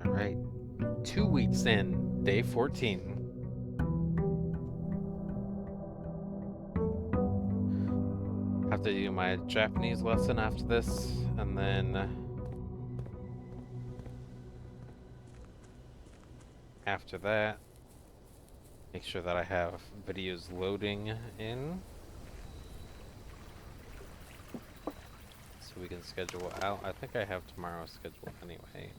All right. 2 weeks in, day 14. Have to do my Japanese lesson after this, and then after that, make sure that I have videos loading in so we can schedule out. I think I have tomorrow scheduled anyway.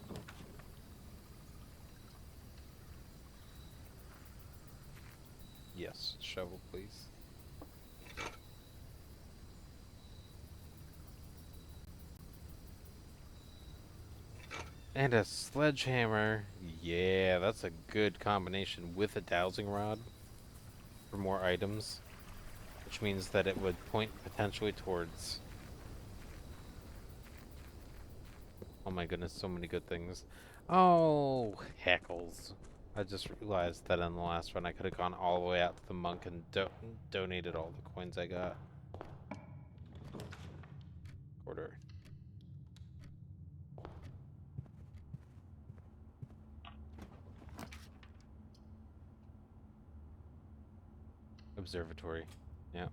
Yes, shovel, please. And a sledgehammer. Yeah, that's a good combination with a dowsing rod for more items, which means that it would point potentially towards. Oh my goodness, so many good things. Oh, heckles. I just realized that in the last run I could have gone all the way out to the monk and donated all the coins I got. Quarter. Observatory. Yeah.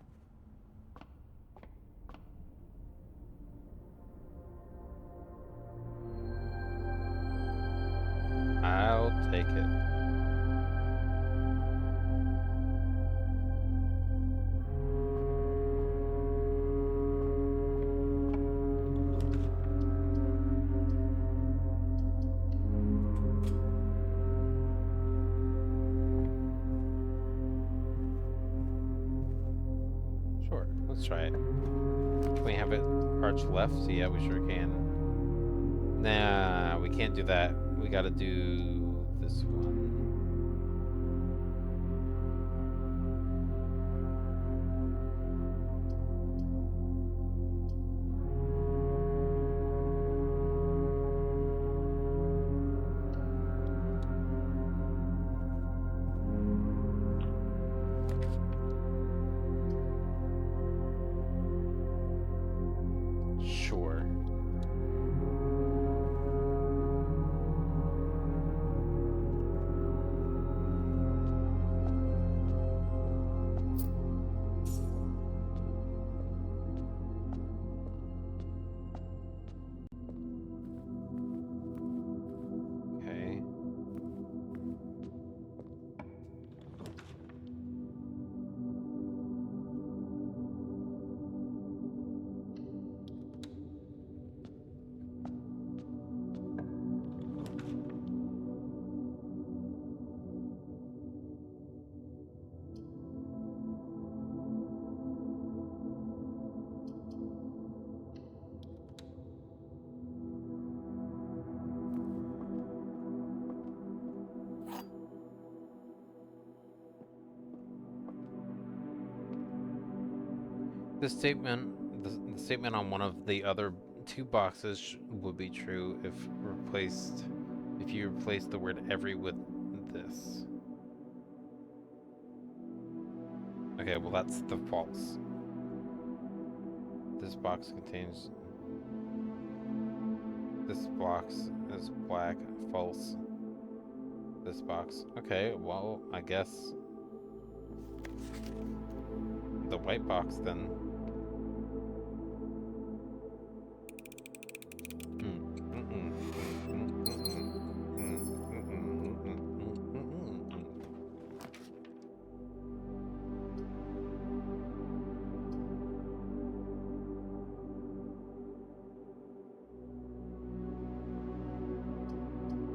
I'll take it. Sure, let's try it. Can we have it arch left? Yeah, we sure can. Nah, we can't do that. We gotta do this one. Sure. Okay. The statement on one of the other two boxes would be true if you replace the word every with this. Okay, well that's the false. This box contains. This box is black. False. This box. Okay, well I guess the white box then.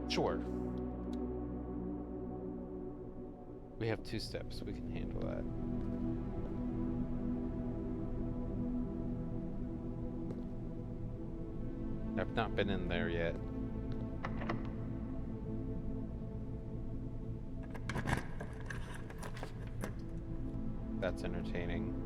Sure. We have 2 steps. We can handle that. I've not been in there yet. That's entertaining.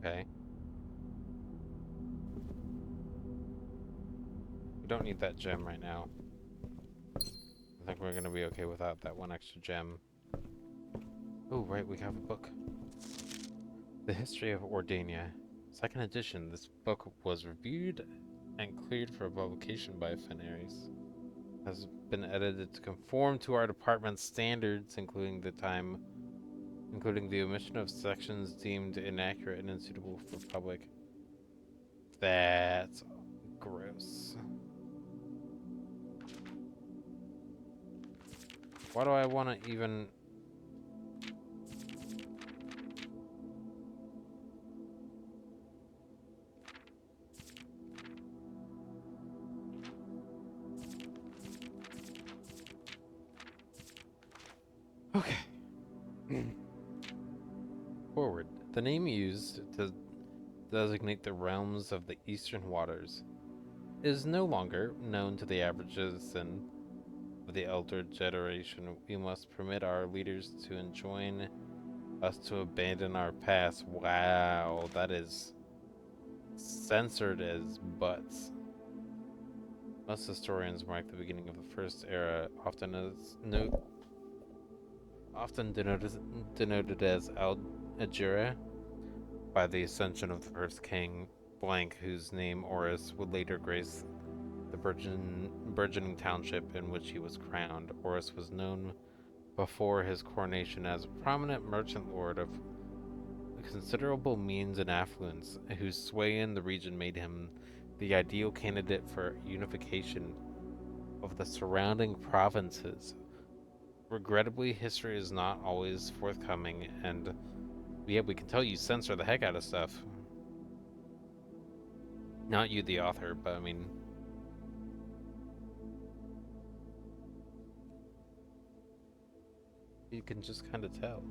Okay. We don't need that gem right now. I think we're gonna be okay without that one extra gem. Oh, right, we have a book. The History of Ordania. Second edition. This book was reviewed and cleared for publication by Fenaris. Has been edited to conform to our department's standards, including the omission of sections deemed inaccurate and unsuitable for public. That's gross. Why do I want to even... Okay. Forward. The name used to designate the realms of the eastern waters is no longer known to the average citizen of the elder generation. We must permit our leaders to enjoin us to abandon our past. Wow, that is censored as butts. Most historians mark the beginning of the first era, often denoted as Algira, by the ascension of the first king, blank, whose name Horus would later grace the burgeoning township in which he was crowned. Horus was known before his coronation as a prominent merchant lord of considerable means and affluence, whose sway in the region made him the ideal candidate for unification of the surrounding provinces. Regrettably, history is not always forthcoming, and yeah, we can tell you censor the heck out of stuff. Not you, the author, but I mean, you can just kind of tell.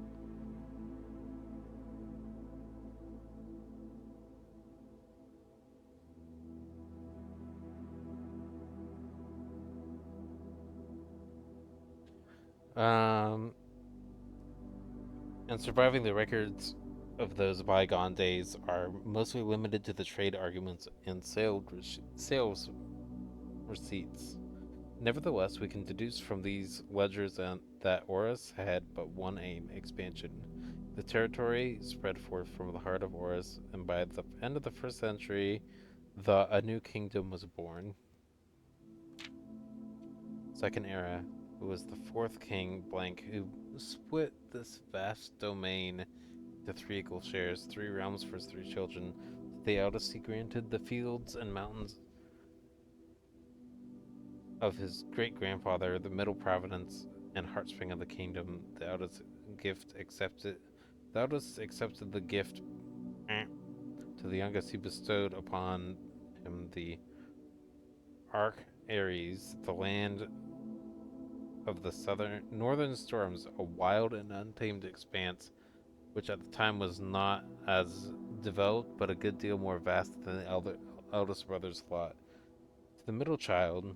Um, and surviving the records of those bygone days are mostly limited to the trade arguments and sales receipts. Nevertheless, we can deduce from these ledgers that Horus had but one aim: expansion. The territory spread forth from the heart of Horus, and by the end of the first century, a new kingdom was born. Second era, it was the fourth king, blank, who split this vast domain into three equal shares, three realms for his three children. The eldest he granted the fields and mountains of his great grandfather, the middle providence and heartspring of the kingdom. The eldest accepted the gift to the youngest. He bestowed upon him the Arc Ares, the land of the northern storms, a wild and untamed expanse, which at the time was not as developed, but a good deal more vast than the eldest brother's lot. To the middle child,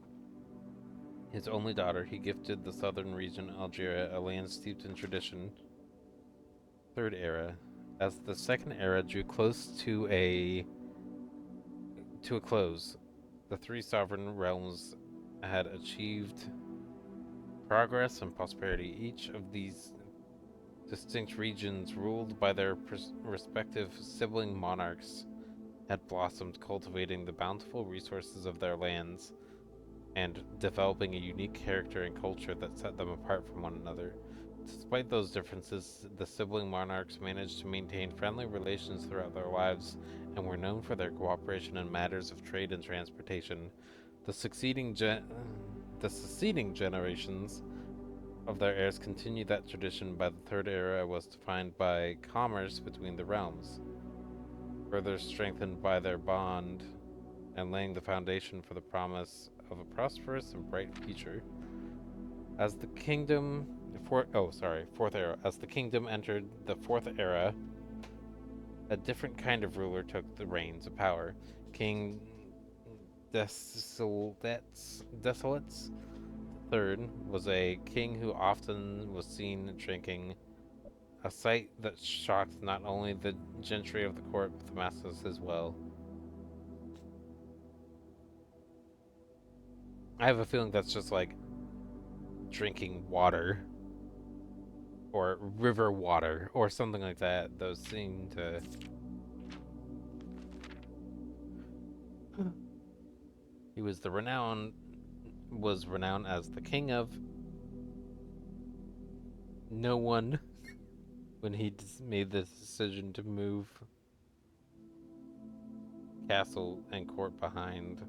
his only daughter, he gifted the southern region, Algeria, a land steeped in tradition. Third era. As the second era drew close to a close, the three sovereign realms had achieved progress and prosperity. Each of these distinct regions, ruled by their respective sibling monarchs, had blossomed, cultivating the bountiful resources of their lands and developing a unique character and culture that set them apart from one another. Despite those differences, the sibling monarchs managed to maintain friendly relations throughout their lives and were known for their cooperation in matters of trade and transportation. The succeeding generations of their heirs continued that tradition. By the third era was defined by commerce between the realms, further strengthened by their bond and laying the foundation for the promise of a prosperous and bright future. As the kingdom fourth era. As the kingdom entered the fourth era, a different kind of ruler took the reins of power. King Desolates III was a king who often was seen drinking a sight that shocked not only the gentry of the court, but the masses as well. I have a feeling that's just like drinking water or river water or something like that. Those seem to. He was renowned as the king of no one when he made this decision to move castle and court behind.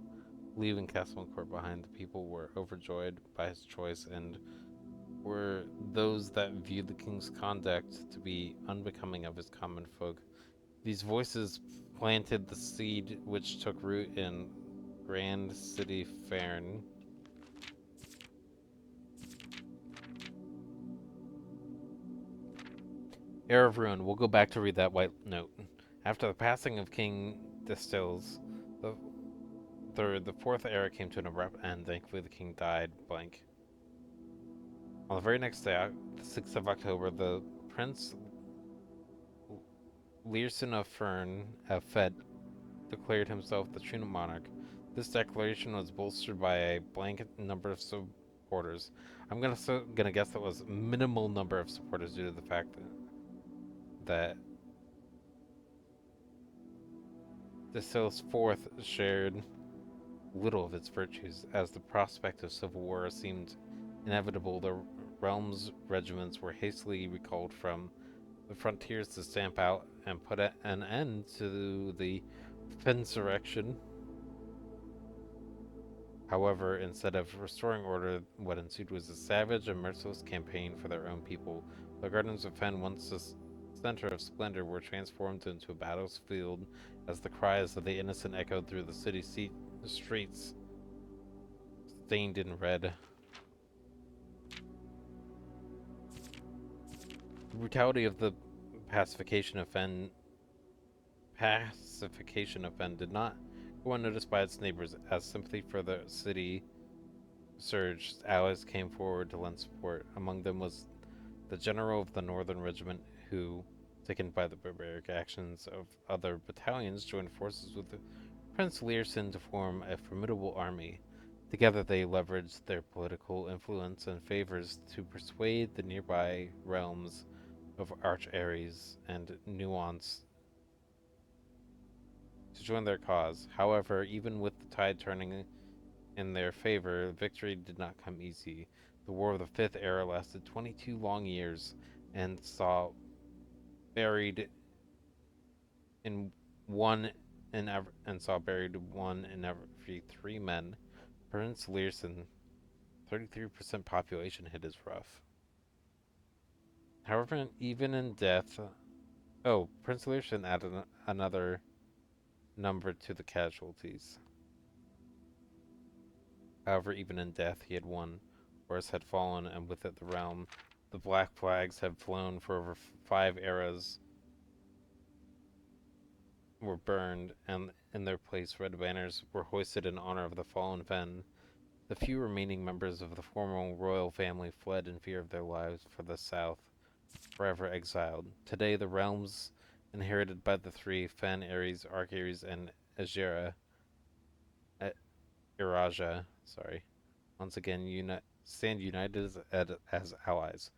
Leaving castle and court behind, the people were overjoyed by his choice and were those that viewed the king's conduct to be unbecoming of his common folk. These voices planted the seed which took root in Grand City Fern. Heir of Ruin. We'll go back to read that white note. After the passing of King Distills, the the fourth era came to an abrupt end. Thankfully, the king died. Blank. On the very next day, the 6th of October, the Prince Learson of Fern of Fed declared himself the true monarch. This declaration was bolstered by a blanket number of supporters. I'm gonna guess that was minimal number of supporters due to the fact that Distill's fourth shared little of its virtues. As the prospect of civil war seemed inevitable, the realm's regiments were hastily recalled from the frontiers to stamp out and put an end to the insurrection. However, instead of restoring order, what ensued was a savage and merciless campaign for their own people. The gardens of Fen, once the center of splendor, were transformed into a battlefield as the cries of the innocent echoed through the city streets, stained in red. The brutality of the pacification of Fen did not go unnoticed by its neighbors. As sympathy for the city surged, allies came forward to lend support. Among them was the general of the Northern Regiment, who, taken by the barbaric actions of other battalions, joined forces with Prince Learson to form a formidable army. Together they leveraged their political influence and favors to persuade the nearby realms of Arch Ares and Nuance to join their cause. However, even with the tide turning in their favor, victory did not come easy. The War of the Fifth Era lasted 22 long years and saw buried in one one in every 3 men. Prince Learson, 33% population hit is rough. However, even in death, Prince Learson added another number to the casualties. However, even in death, he had won. Horus had fallen, and with it the realm. The black flags had flown for over 5 eras, were burned, and in their place red banners were hoisted in honor of the fallen Fen. The few remaining members of the former royal family fled in fear of their lives for the south, forever exiled. Today, the realms inherited by the three Fen, Ares, Archares, and Azera, Iraja, once again stand united as allies.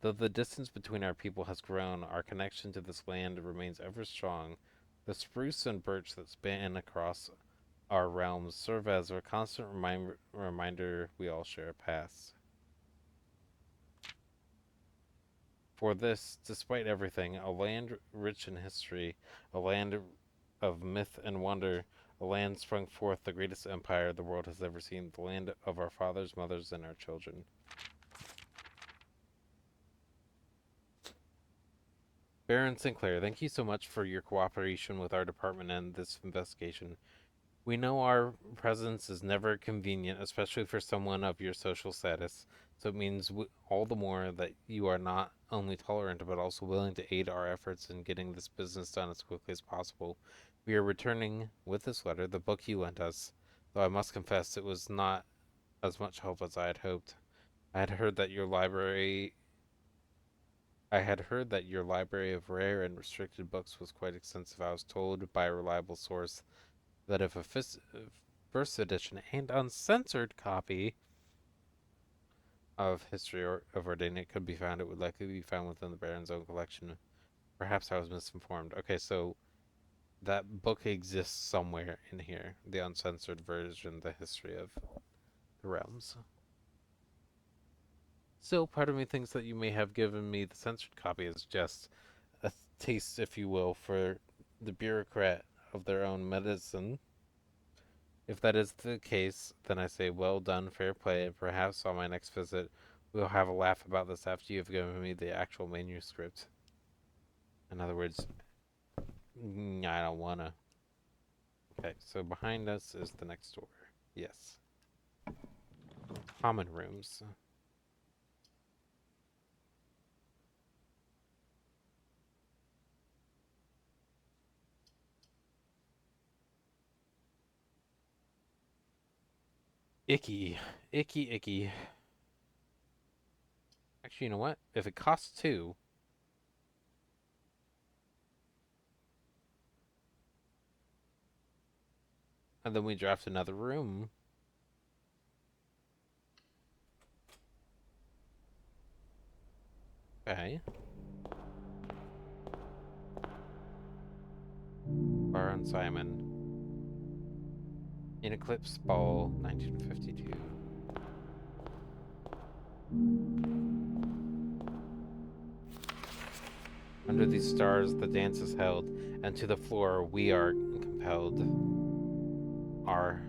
Though the distance between our people has grown, our connection to this land remains ever strong. The spruce and birch that span across our realms serve as a constant reminder we all share a past. For this, despite everything, a land rich in history, a land of myth and wonder, a land sprung forth the greatest empire the world has ever seen, the land of our fathers, mothers, and our children. Baron Sinclair, thank you so much for your cooperation with our department and this investigation. We know our presence is never convenient, especially for someone of your social status, so it means all the more that you are not only tolerant but also willing to aid our efforts in getting this business done as quickly as possible. We are returning with this letter the book you lent us, though I must confess it was not as much help as I had hoped. I had heard that your library I had heard that your library of rare and restricted books was quite extensive. I was told by a reliable source that if a first edition and uncensored copy of History of Ordania could be found, it would likely be found within the Baron's own collection. Perhaps I was misinformed. Okay, so that book exists somewhere in here. The uncensored version, the History of the Realms. Still, part of me thinks that you may have given me the censored copy as just a taste, if you will, for the bureaucrat of their own medicine. If that is the case, then I say well done, fair play, and perhaps on my next visit we'll have a laugh about this after you've given me the actual manuscript. In other words, I don't wanna. Okay, so behind us is the next door. Yes. Common rooms. Icky. Icky, icky. Actually, you know what? If it costs 2, and then we draft another room. Okay. Baron Simon. In Eclipse Ball, 1952. Under these stars, the dance is held, and to the floor we are compelled. Are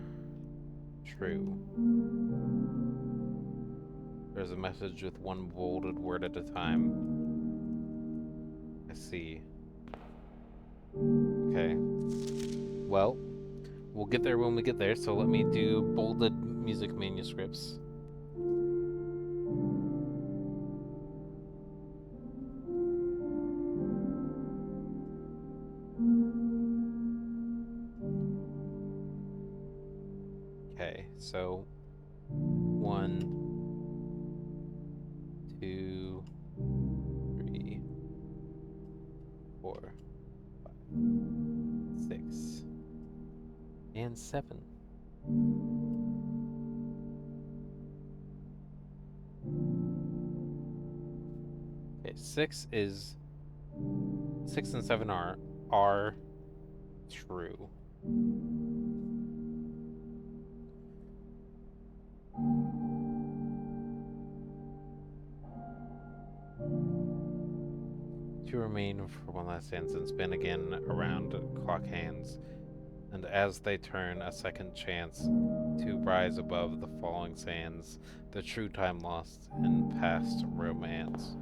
true. There's a message with one bolded word at a time. I see. Okay. Well, we'll get there when we get there, so let me do bolded music manuscripts. Okay, so 1, 2, 3, 4, 5, 6, and 7. Okay, 6 and 7 are true. To remain for one last dance and spin again around clock hands, and as they turn, a second chance to rise above the falling sands, the true time lost in past romance.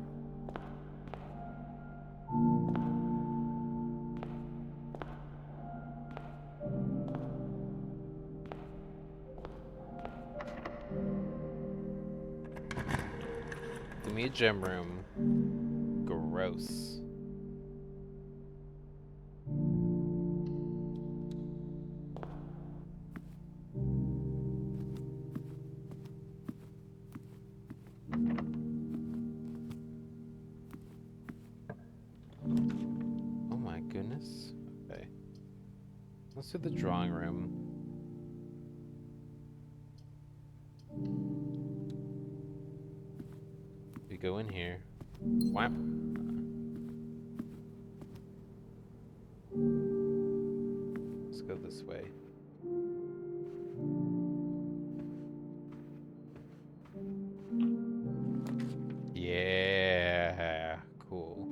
Give me a gem room. Gross. Oh my goodness. Okay. Let's do the drawing room. We go in here. Whap. Let's go this way. Yeah. Cool.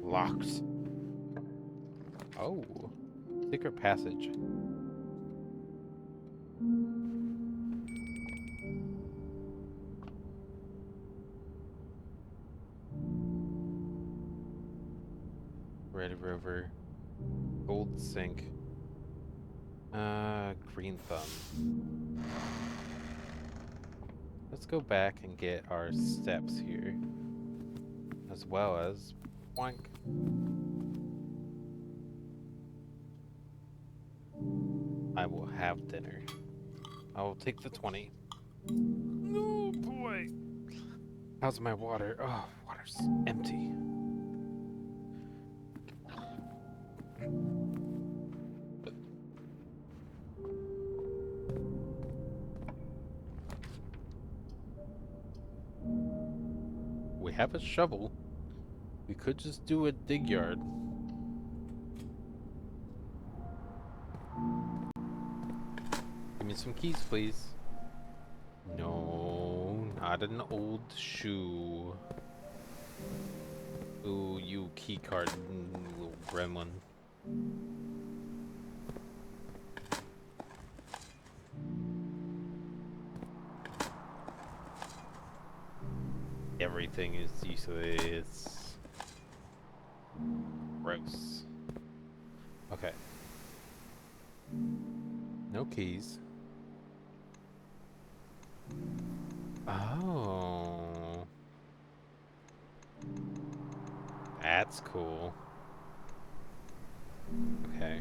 Locks. Oh. Secret passage. Red Rover. Gold Sink. Green Thumb. Let's go back and get our steps here. As well as... Boink. I will have dinner. I will take the 20. No, boy. How's my water? Oh, water's empty. We have a shovel. We could just do a dig yard. Give me some keys, please. No, not an old shoe. Ooh, you key card, little gremlin. Everything is useless. Gross. Okay. No keys. Oh. That's cool. Okay.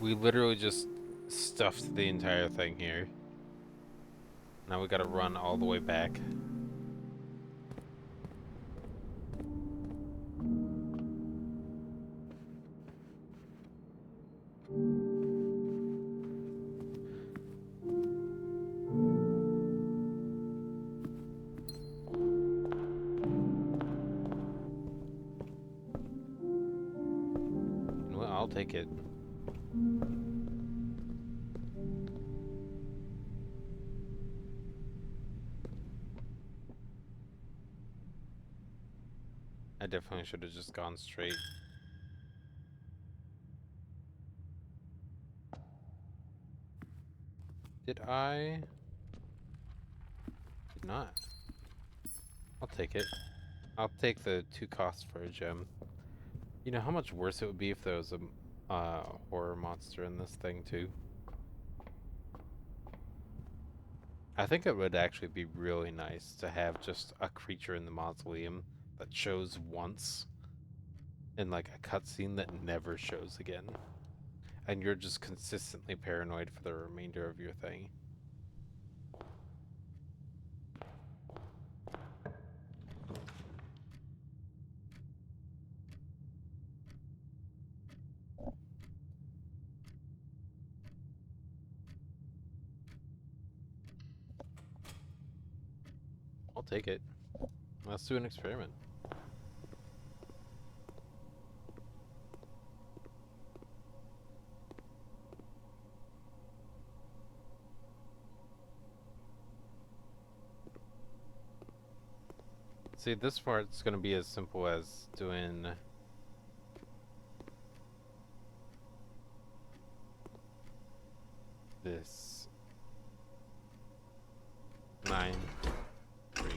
We literally just stuffed the entire thing here. Now we gotta run all the way back. Well, I'll take it. I definitely should have just gone straight. Did I? Did not. I'll take it. I'll take the 2 costs for a gem. You know how much worse it would be if there was a horror monster in this thing too? I think it would actually be really nice to have just a creature in the mausoleum that shows once in like a cutscene that never shows again. And you're just consistently paranoid for the remainder of your thing. I'll take it. Let's do an experiment. See, this part's gonna be as simple as doing this. 9, 3.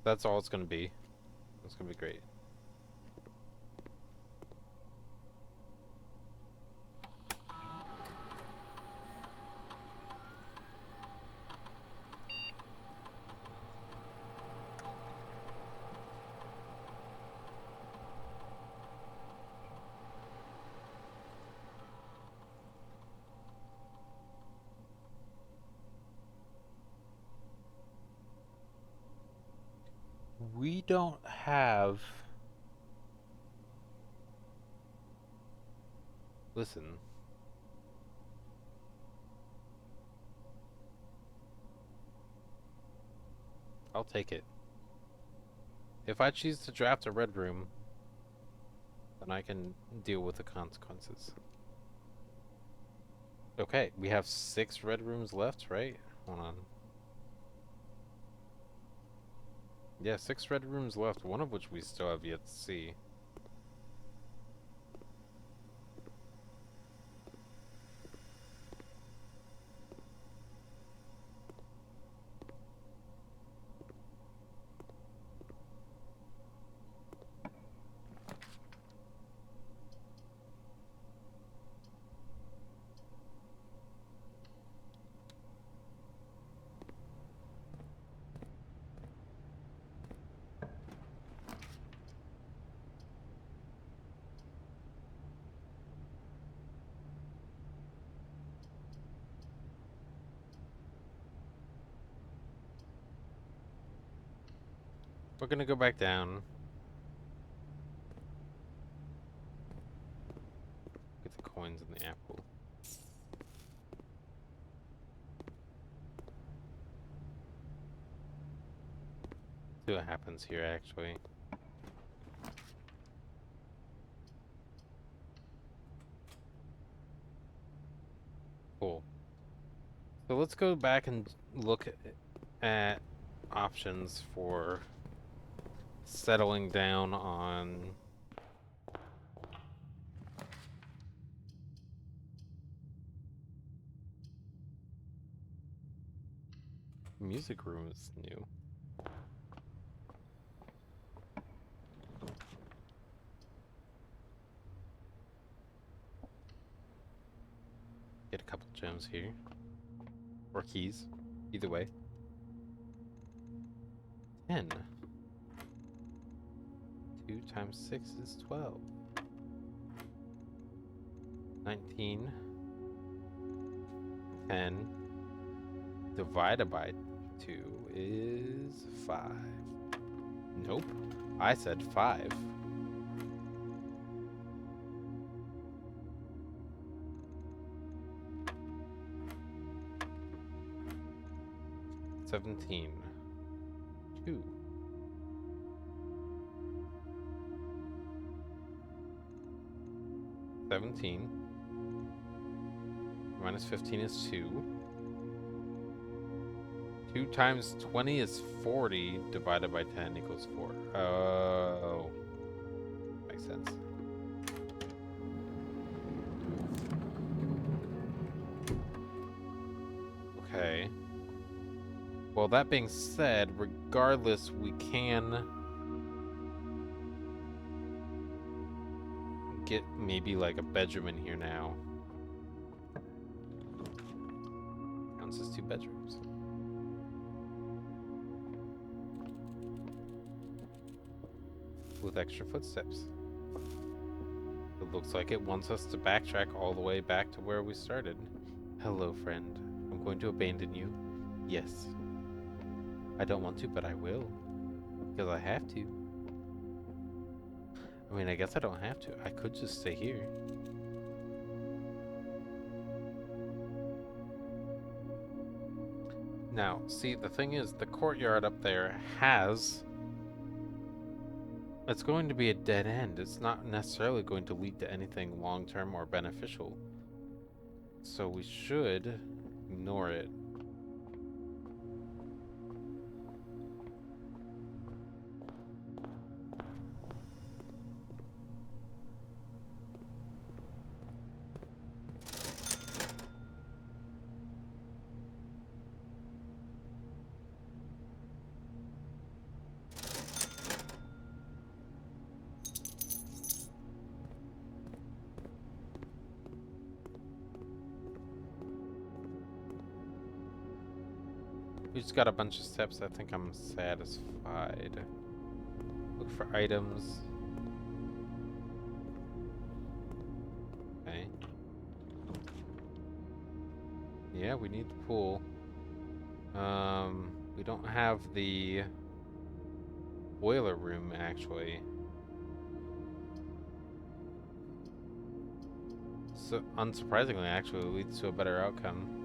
That's all it's gonna be. It's gonna be great. We don't have... Listen. I'll take it. If I choose to draft a red room, then I can deal with the consequences. Okay, we have 6 red rooms left, right? Hold on. Yeah, 6 red rooms left, one of which we still have yet to see. We're gonna go back down. Get the coins in the apple. See what happens here, actually. Cool. So let's go back and look at options for settling down on music room is new. Get a couple gems here. Or keys. Either way. 10. 2 times 6 is 12. 19. 10 divided by 2 is 5. Nope. I said 5. $17. 2. $17. Minus 15 is 2. 2 times 20 is 40, divided by 10 equals 4. Oh. Makes sense. Okay. Well, that being said, regardless, we can get maybe like a bedroom in here now. Counts as 2 bedrooms. With extra footsteps. It looks like it wants us to backtrack all the way back to where we started. Hello, friend. I'm going to abandon you. Yes. I don't want to, but I will. Because I have to. I mean, I guess I don't have to. I could just stay here. Now, see, the thing is, the courtyard up there has... It's going to be a dead end. It's not necessarily going to lead to anything long-term or beneficial. So we should ignore it. We just got a bunch of steps. I think I'm satisfied. Look for items. Okay. Yeah, we need the pool. We don't have the boiler room, actually. So, unsurprisingly, actually, it leads to a better outcome.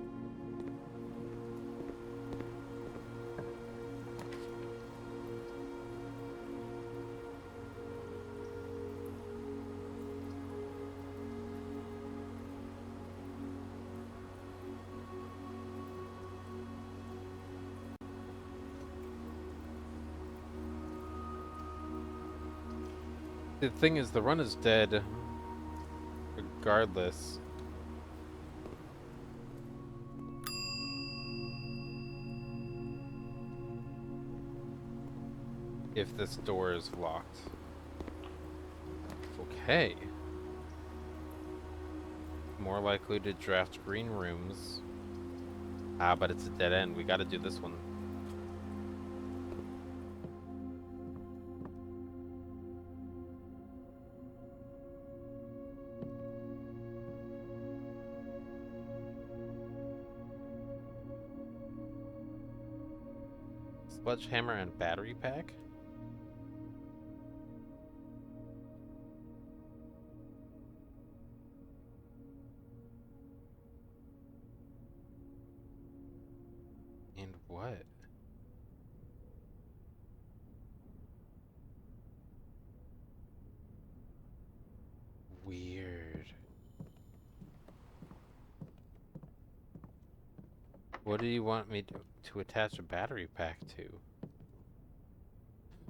The thing is, the run is dead regardless. If this door is locked. Okay. More likely to draft green rooms. Ah, but it's a dead end. We gotta do this one. Sledgehammer and battery pack? What do you want me to attach a battery pack to?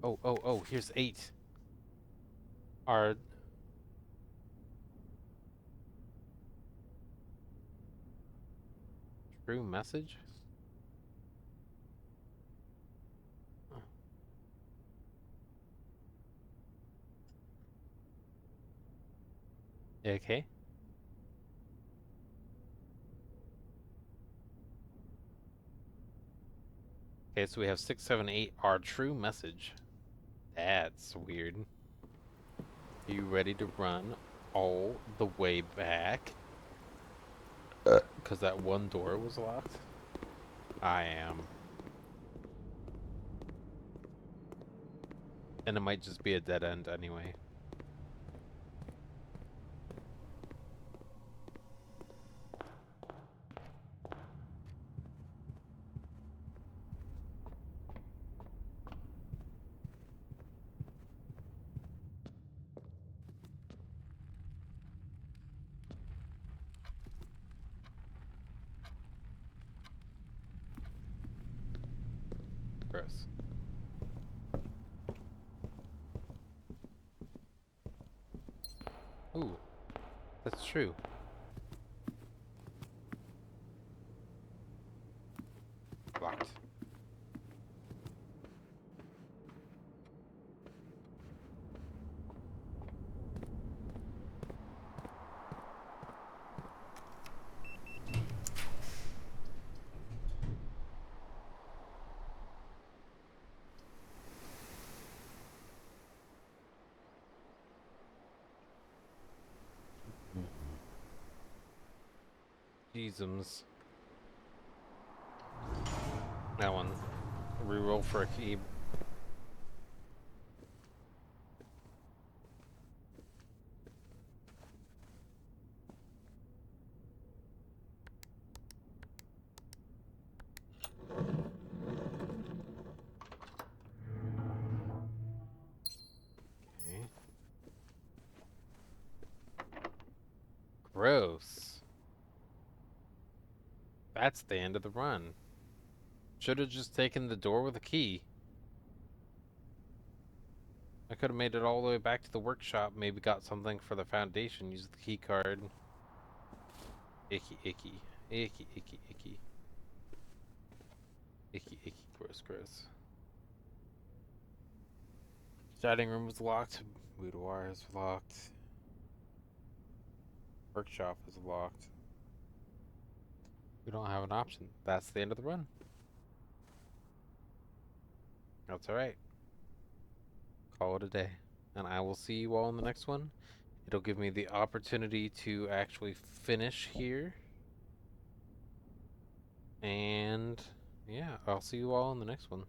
Oh, here's 8. Our true message? Okay. Okay, so we have 6, 7, 8. Our true message. That's weird. Are you ready to run all the way back? Because that one door was locked? I am. And it might just be a dead end anyway. Gross. Ooh, that's true. Locked. Jeezums. That one. Reroll for a key. Okay. Gross. That's the end of the run. Should have just taken the door with a key. I could have made it all the way back to the workshop, maybe got something for the foundation, used the key card. Icky, icky. Icky, icky, icky. Icky, icky, gross, gross. Dining room was locked. Boudoir is locked. Workshop is locked. We don't have an option. That's the end of the run. That's alright. Call it a day. And I will see you all in the next one. It'll give me the opportunity to actually finish here. And yeah, I'll see you all in the next one.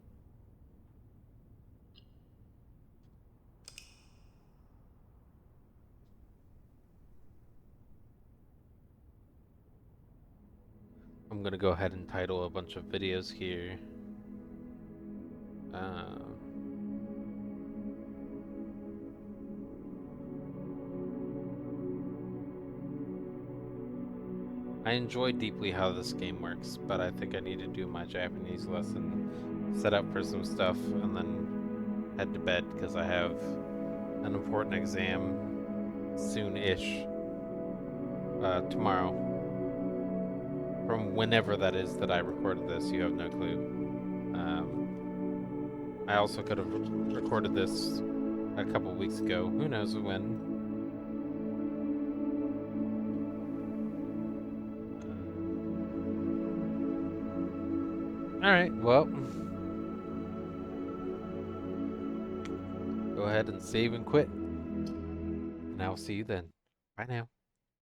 I'm gonna go ahead and title a bunch of videos here. I enjoy deeply how this game works, but I think I need to do my Japanese lesson, set up for some stuff, and then head to bed because I have an important exam soon-ish. Tomorrow. From whenever that is that I recorded this, you have no clue. I also could have recorded this a couple weeks ago. Who knows when? Alright, well. Go ahead and save and quit. And I will see you then. Bye now.